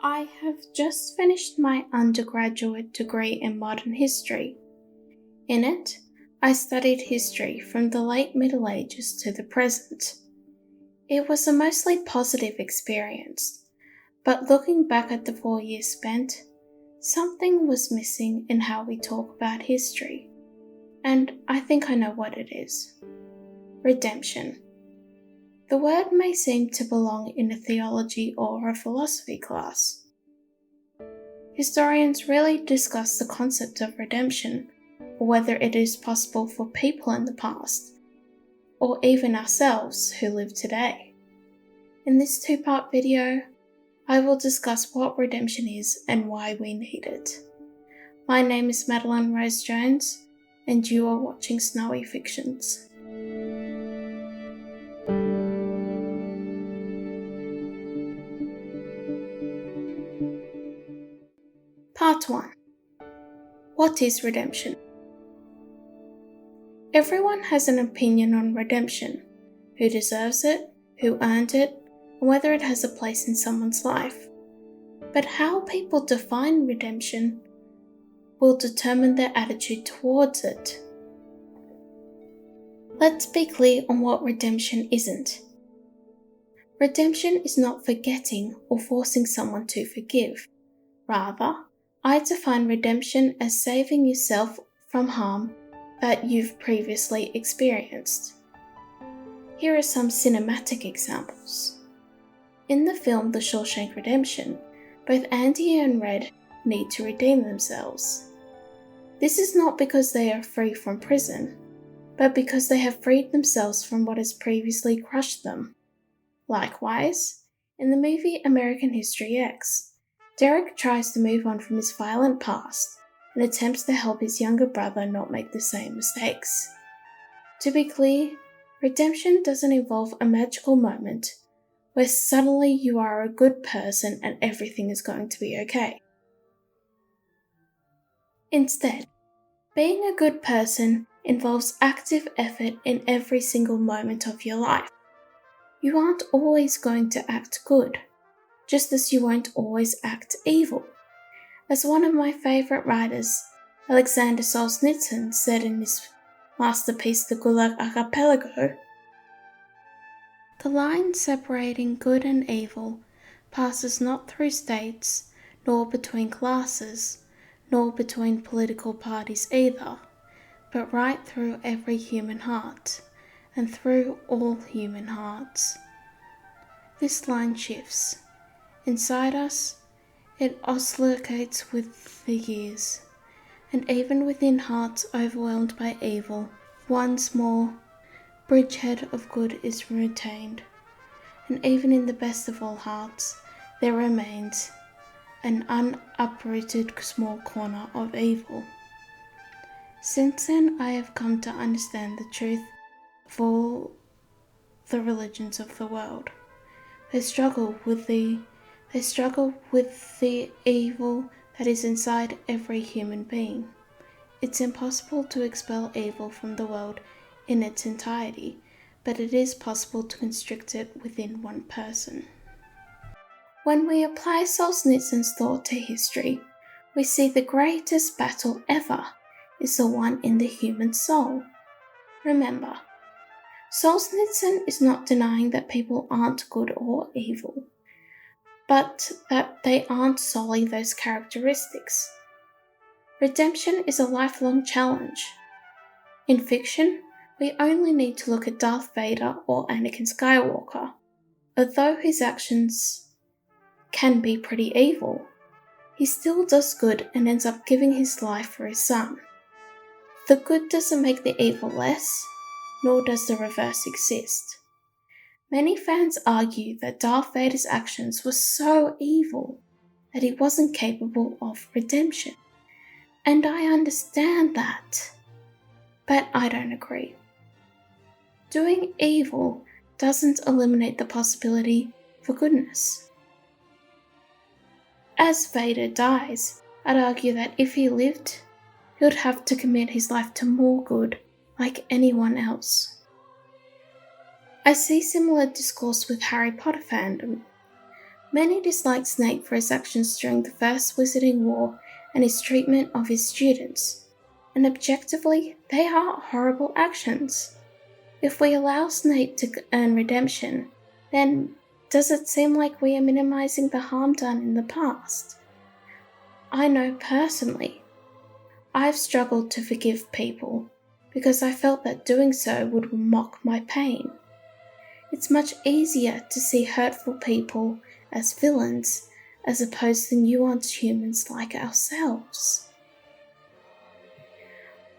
I have just finished my undergraduate degree in modern history. In it, I studied history from the late Middle Ages to the present. It was a mostly positive experience, but looking back at the 4 years spent, something was missing in how we talk about history. And I think I know what it is. Redemption. The word may seem to belong in a theology or a philosophy class. Historians rarely discuss the concept of redemption, or whether it is possible for people in the past, or even ourselves who live today. In this 2-part video, I will discuss what redemption is and why we need it. My name is Madeline Rose Jones, and you are watching Snowy Fictions. Part 1. What is redemption? Everyone has an opinion on redemption, who deserves it, who earned it, and whether it has a place in someone's life. But how people define redemption will determine their attitude towards it. Let's be clear on what redemption isn't. Redemption is not forgetting or forcing someone to forgive. Rather, I define redemption as saving yourself from harm that you've previously experienced. Here are some cinematic examples. In the film The Shawshank Redemption, both Andy and Red need to redeem themselves. This is not because they are free from prison, but because they have freed themselves from what has previously crushed them. Likewise, in the movie American History X, Derek tries to move on from his violent past and attempts to help his younger brother not make the same mistakes. To be clear, redemption doesn't involve a magical moment where suddenly you are a good person and everything is going to be okay. Instead, being a good person involves active effort in every single moment of your life. You aren't always going to act good, just as you won't always act evil. As one of my favourite writers, Alexander Solzhenitsyn, said in his masterpiece The Gulag Archipelago, "The line separating good and evil passes not through states, nor between classes, nor between political parties either, but right through every human heart, and through all human hearts. This line shifts. Inside us, it oscillates with the years, and even within hearts overwhelmed by evil, once more, bridgehead of good is retained, and even in the best of all hearts, there remains an unuprooted small corner of evil. Since then, I have come to understand the truth of all the religions of the world. They struggle with the evil that is inside every human being. It's impossible to expel evil from the world in its entirety, but it is possible to constrict it within one person." When we apply Solzhenitsyn's thought to history, we see the greatest battle ever is the one in the human soul. Remember, Solzhenitsyn is not denying that people aren't good or evil, but that they aren't solely those characteristics. Redemption is a lifelong challenge. In fiction, we only need to look at Darth Vader or Anakin Skywalker. Although his actions can be pretty evil, he still does good and ends up giving his life for his son. The good doesn't make the evil less, nor does the reverse exist. Many fans argue that Darth Vader's actions were so evil that he wasn't capable of redemption. And I understand that, but I don't agree. Doing evil doesn't eliminate the possibility for goodness. As Vader dies, I'd argue that if he lived, he would have to commit his life to more good like anyone else. I see similar discourse with Harry Potter fandom. Many dislike Snape for his actions during the First Wizarding War and his treatment of his students, and objectively, they are horrible actions. If we allow Snape to earn redemption, then does it seem like we are minimizing the harm done in the past? I know personally, I've struggled to forgive people because I felt that doing so would mock my pain. It's much easier to see hurtful people as villains as opposed to nuanced humans like ourselves.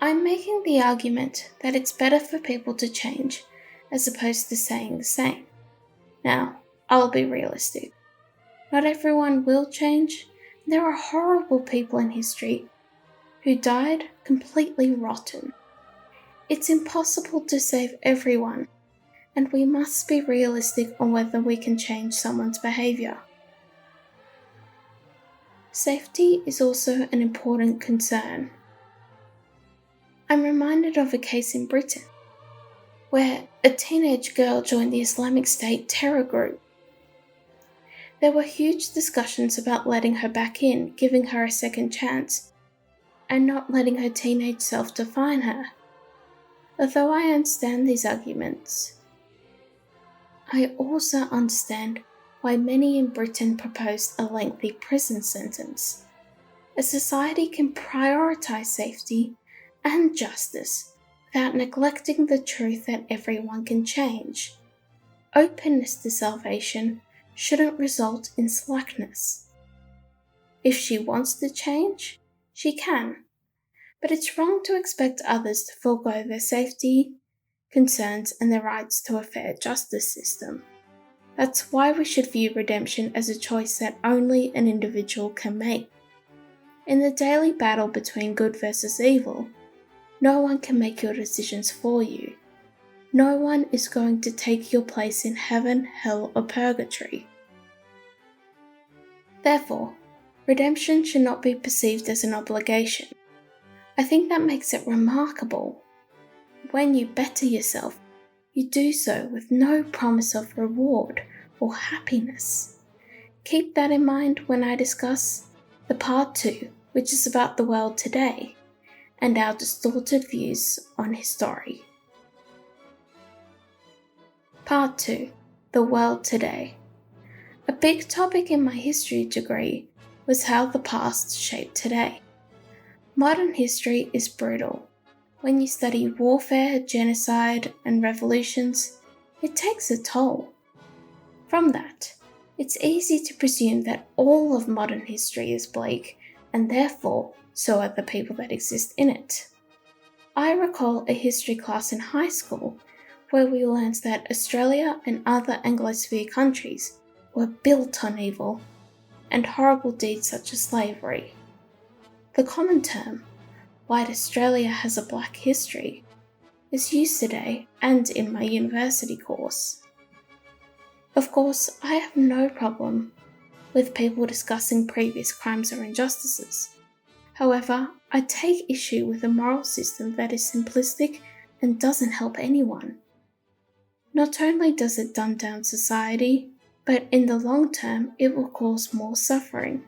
I'm making the argument that it's better for people to change as opposed to staying the same. Now, I'll be realistic. Not everyone will change. There are horrible people in history who died completely rotten. It's impossible to save everyone, and we must be realistic on whether we can change someone's behaviour. Safety is also an important concern. I'm reminded of a case in Britain, where a teenage girl joined the Islamic State terror group. There were huge discussions about letting her back in, giving her a second chance, and not letting her teenage self define her. Although I understand these arguments, I also understand why many in Britain proposed a lengthy prison sentence. A society can prioritise safety and justice without neglecting the truth that everyone can change. Openness to salvation shouldn't result in slackness. If she wants to change, she can. But it's wrong to expect others to forego their safety, concerns, and their rights to a fair justice system. That's why we should view redemption as a choice that only an individual can make. In the daily battle between good versus evil, no one can make your decisions for you. No one is going to take your place in heaven, hell, or purgatory. Therefore, redemption should not be perceived as an obligation. I think that makes it remarkable. When you better yourself, you do so with no promise of reward or happiness. Keep that in mind when I discuss the part 2, which is about the world today and our distorted views on history. Part 2, the world today. A big topic in my history degree was how the past shaped today. Modern history is brutal. When you study warfare, genocide, and revolutions, it takes a toll. From that, it's easy to presume that all of modern history is bleak, and therefore, so are the people that exist in it. I recall a history class in high school where we learned that Australia and other Anglosphere countries were built on evil and horrible deeds such as slavery. The common term, White Australia has a black history, is used today and in my university course. Of course, I have no problem with people discussing previous crimes or injustices. However, I take issue with a moral system that is simplistic and doesn't help anyone. Not only does it dumb down society, but in the long term it will cause more suffering.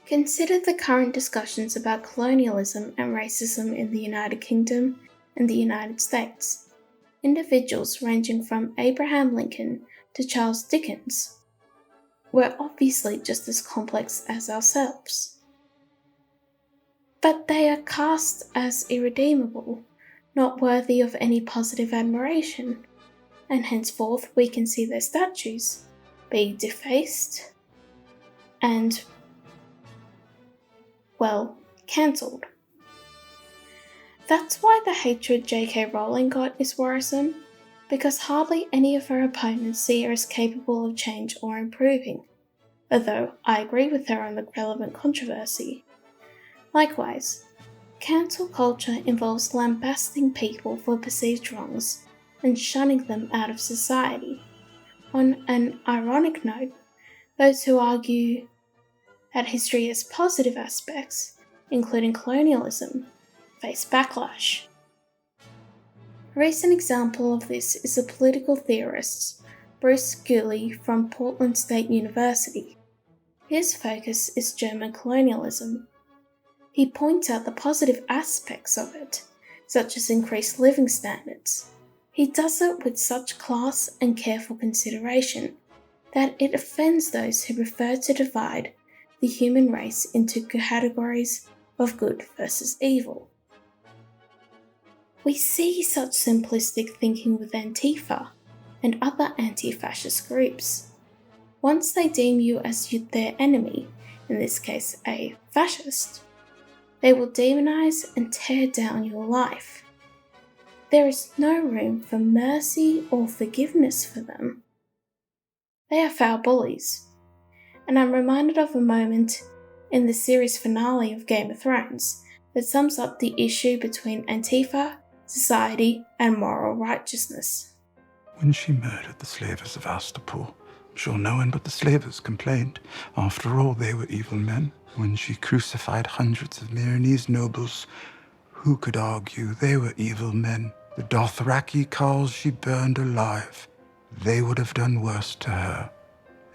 Consider the current discussions about colonialism and racism in the United Kingdom and the United States. Individuals ranging from Abraham Lincoln to Charles Dickens were obviously just as complex as ourselves. But they are cast as irredeemable, not worthy of any positive admiration, and henceforth we can see their statues be defaced and, well, cancelled. That's why the hatred J.K. Rowling got is worrisome, because hardly any of her opponents see her as capable of change or improving, although I agree with her on the relevant controversy. Likewise, cancel culture involves lambasting people for perceived wrongs and shunning them out of society. On an ironic note, those who argue that history has positive aspects, including colonialism, face backlash. A recent example of this is the political theorists Bruce Gooley from Portland State University. His focus is German colonialism. He points out the positive aspects of it, such as increased living standards. He does it with such class and careful consideration that it offends those who prefer to divide the human race into categories of good versus evil. We see such simplistic thinking with Antifa and other anti-fascist groups. Once they deem you as their enemy, in this case a fascist, they will demonize and tear down your life. There is no room for mercy or forgiveness for them. They are foul bullies. And I'm reminded of a moment in the series finale of Game of Thrones that sums up the issue between Antifa, society, and moral righteousness. When she murdered the slavers of Astapor, I'm sure no one but the slavers complained. After all, they were evil men. When she crucified hundreds of Milanese nobles, who could argue they were evil men? The Dothraki carls she burned alive. They would have done worse to her.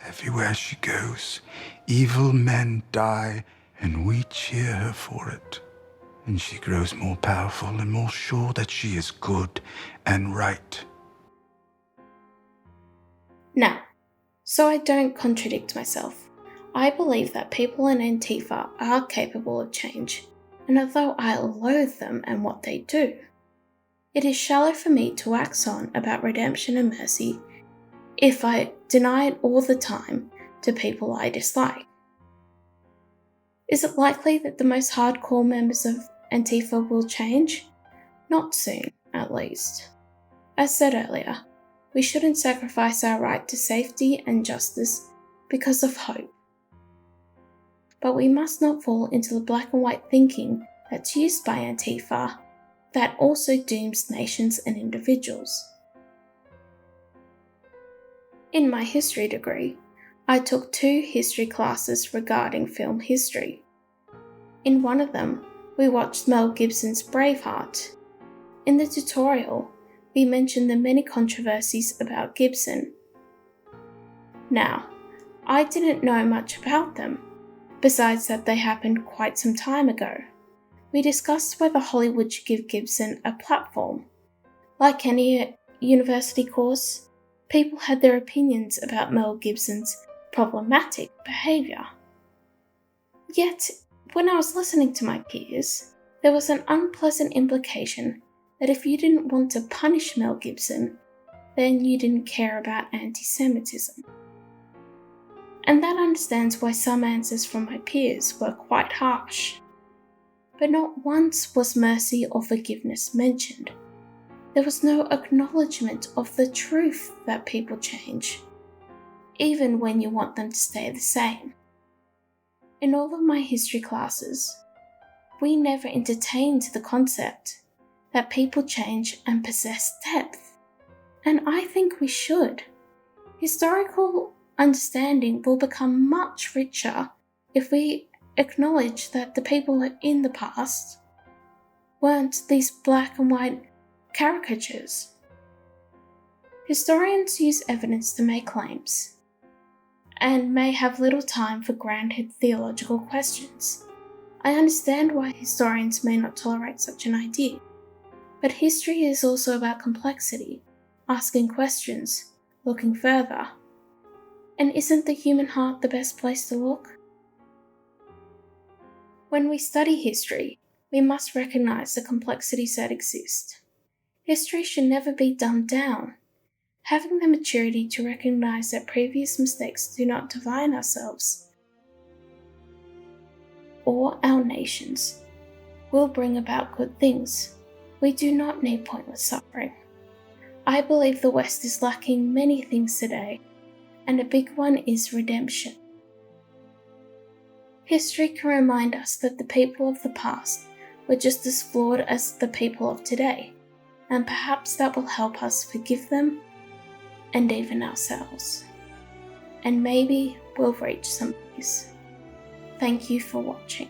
Everywhere she goes, evil men die, and we cheer her for it. And she grows more powerful and more sure that she is good and right. Now, so I don't contradict myself, I believe that people in Antifa are capable of change, and although I loathe them and what they do, it is shallow for me to wax on about redemption and mercy if I deny it all the time to people I dislike. Is it likely that the most hardcore members of Antifa will change? Not soon, at least. As said earlier, we shouldn't sacrifice our right to safety and justice because of hope. But we must not fall into the black and white thinking that's used by Antifa that also dooms nations and individuals. In my history degree, I took 2 history classes regarding film history. In one of them, we watched Mel Gibson's Braveheart. In the tutorial, we mentioned the many controversies about Gibson. Now, I didn't know much about them, besides that they happened quite some time ago. We discussed whether Hollywood should give Gibson a platform. Like any university course, people had their opinions about Mel Gibson's problematic behaviour. Yet, when I was listening to my peers, there was an unpleasant implication that if you didn't want to punish Mel Gibson, then you didn't care about anti-Semitism. And that understands why some answers from my peers were quite harsh. But not once was mercy or forgiveness mentioned. There was no acknowledgement of the truth that people change, even when you want them to stay the same. In all of my history classes, we never entertained the concept that people change and possess depth. And I think we should. Historical understanding will become much richer if we acknowledge that the people in the past weren't these black and white caricatures. Historians use evidence to make claims, and may have little time for grounded theological questions. I understand why historians may not tolerate such an idea, but history is also about complexity, asking questions, looking further. And isn't the human heart the best place to look? When we study history, we must recognize the complexities that exist. History should never be dumbed down. Having the maturity to recognize that previous mistakes do not define ourselves or our nations will bring about good things. We do not need pointless suffering. I believe the West is lacking many things today, and a big one is redemption. History can remind us that the people of the past were just as flawed as the people of today, and perhaps that will help us forgive them and even ourselves. And maybe we'll reach some peace. Thank you for watching.